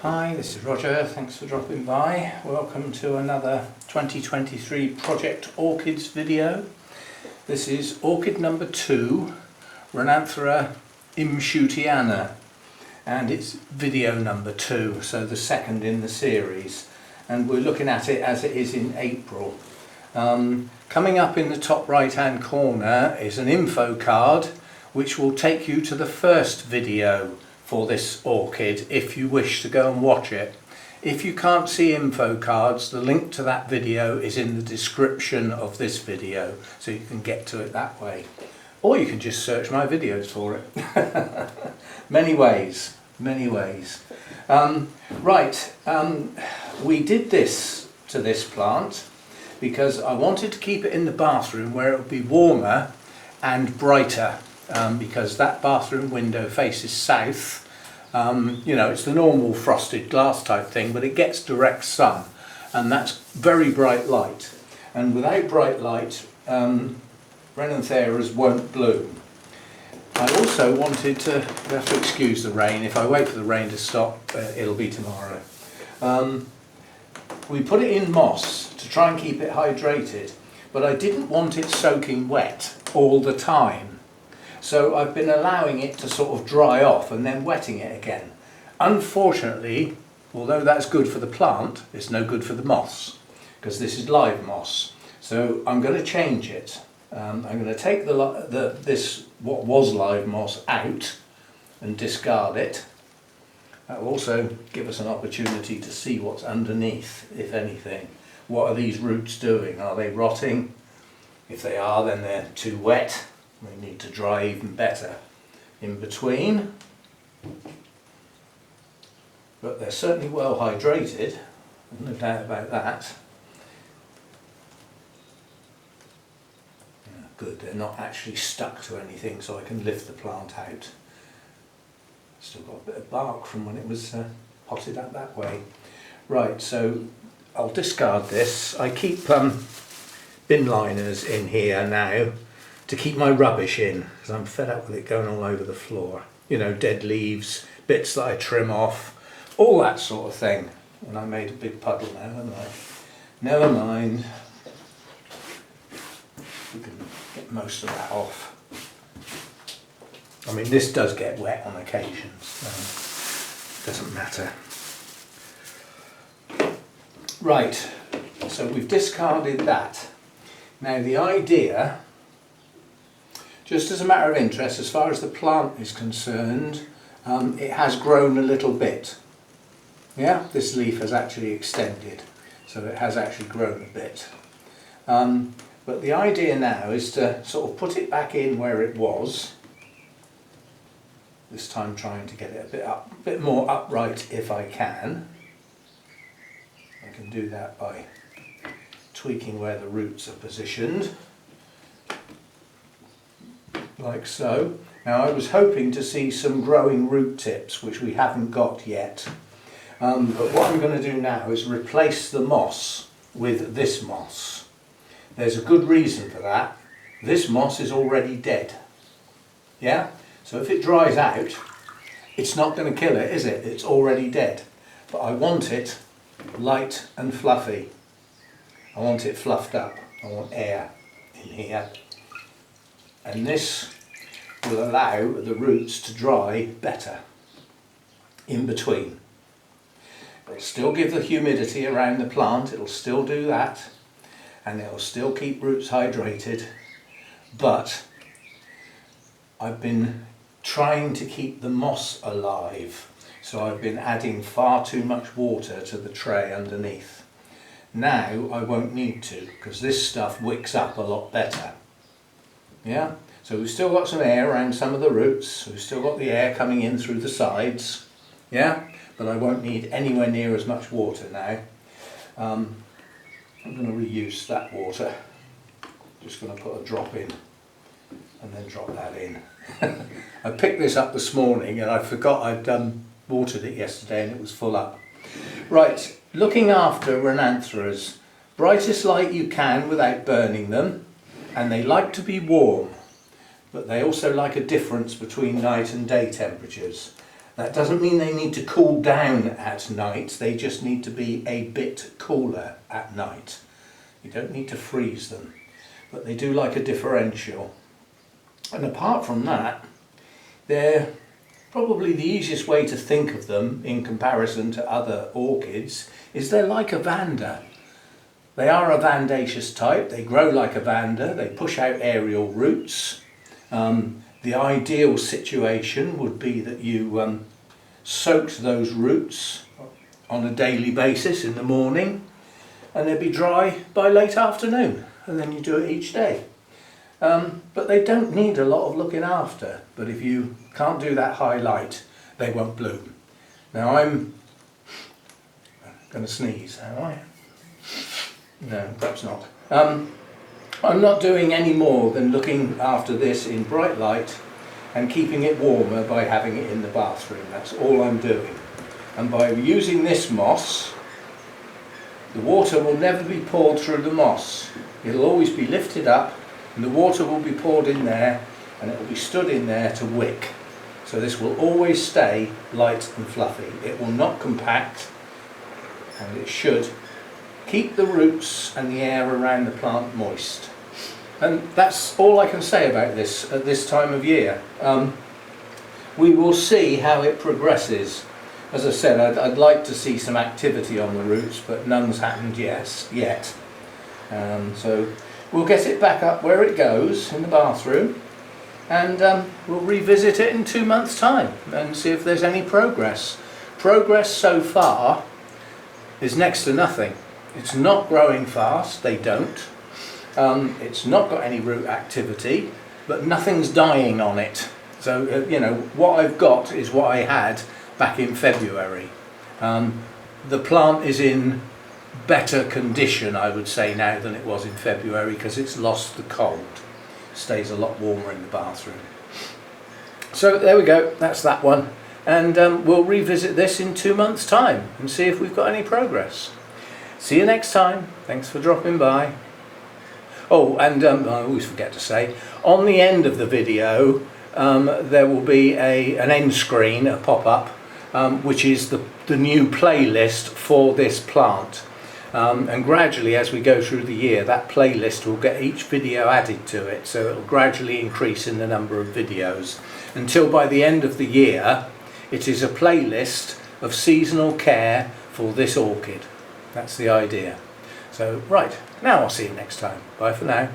Hi, this is Roger, thanks for dropping by. Welcome to another 2023 Project Orchids video. This is orchid number 2, Renanthera imschootiana, and it's video number 2, so the second in the series. And we're looking at it as it is in April. Coming up in the top right hand corner is an info card which will take you to the first video for this orchid if you wish to go and watch it. If you can't see info cards, the link to that video is in the description of this video, so you can get to it that way. Or you can just search my videos for it. Many ways, many ways. We did this to this plant because I wanted to keep it in the bathroom where it would be warmer and brighter. Because that bathroom window faces south. You know, it's the normal frosted glass type thing, but it gets direct sun, and that's very bright light. And without bright light, Renantheras won't bloom. I also wanted to, you have to excuse the rain, if I wait for the rain to stop, it'll be tomorrow. We put it in moss to try and keep it hydrated, but I didn't want it soaking wet all the time. So I've been allowing it to sort of dry off and then wetting it again. Unfortunately, although that's good for the plant, it's no good for the moss, because this is live moss. So I'm going to change it. I'm going to take what was live moss out and discard it. That will also give us an opportunity to see what's underneath, if anything. What are these roots doing? Are they rotting? If they are, then they're too wet. They need to dry even better in between, but they're certainly well hydrated, no doubt about that. Yeah, good, they're not actually stuck to anything, so I can lift the plant out. Still got a bit of bark from when it was potted up that way. Right, so I'll discard this. I keep bin liners in here now to keep my rubbish in, because I'm fed up with it going all over the floor. You know, dead leaves, bits that I trim off, all that sort of thing. And I made a big puddle now, haven't I? Never mind. We can get most of that off. I mean, this does get wet on occasions, so it doesn't matter. Right, so we've discarded that. Now the idea, just as a matter of interest, as far as the plant is concerned, it has grown a little bit. Yeah, this leaf has actually extended, so it has actually grown a bit. But the idea now is to sort of put it back in where it was. This time trying to get it a bit more upright if I can. I can do that by tweaking where the roots are positioned. Like so. Now I was hoping to see some growing root tips, which we haven't got yet. But what I'm going to do now is replace the moss with this moss. There's a good reason for that. This moss is already dead. Yeah? So if it dries out, it's not going to kill it, is it? It's already dead. But I want it light and fluffy. I want it fluffed up. I want air in here. And this will allow the roots to dry better in between. It'll still give the humidity around the plant, it'll still do that, and it'll still keep roots hydrated, but I've been trying to keep the moss alive, so I've been adding far too much water to the tray underneath. Now I won't need to, because this stuff wicks up a lot better. Yeah, so we've still got some air around some of the roots, we've still got the air coming in through the sides, yeah, but I won't need anywhere near as much water now. I'm going to reuse that water, just going to put a drop in and then drop that in. I picked this up this morning and I forgot I'd watered it yesterday and it was full up. Right, looking after Renantheras, brightest light you can without burning them. And they like to be warm, but they also like a difference between night and day temperatures. That doesn't mean they need to cool down at night, they just need to be a bit cooler at night. You don't need to freeze them, but they do like a differential. And apart from that, they're probably the easiest way to think of them in comparison to other orchids is they're like a vanda. They are a vandaceous type, they grow like a vanda, they push out aerial roots. The ideal situation would be that you soaked those roots on a daily basis in the morning and they'd be dry by late afternoon, and then you do it each day. But they don't need a lot of looking after, but if you can't do that high light, they won't bloom. Now I'm going to sneeze, am I? No, perhaps not. I'm not doing any more than looking after this in bright light and keeping it warmer by having it in the bathroom. That's all I'm doing. And by using this moss, the water will never be poured through the moss. It'll always be lifted up and the water will be poured in there and it will be stood in there to wick. So this will always stay light and fluffy. It will not compact, and it should keep the roots and the air around the plant moist. And that's all I can say about this at this time of year. We will see how it progresses. As I said, I'd like to see some activity on the roots, but none's happened yet. So we'll get it back up where it goes in the bathroom, and we'll revisit it in 2 months' time and see if there's any progress. Progress so far is next to nothing. It's not growing fast, they don't. It's not got any root activity, but nothing's dying on it. So, you know, what I've got is what I had back in February. The plant is in better condition, I would say, now than it was in February, because it's lost the cold. Stays a lot warmer in the bathroom. So there we go, that's that one. And we'll revisit this in 2 months' time and see if we've got any progress. See you next time. Thanks for dropping by. Oh, and I always forget to say, on the end of the video there will be an end screen, a pop-up, which is the new playlist for this plant. And gradually, as we go through the year, that playlist will get each video added to it, so it will gradually increase in the number of videos, until by the end of the year it is a playlist of seasonal care for this orchid. That's the idea. So, right, now I'll see you next time. Bye for now.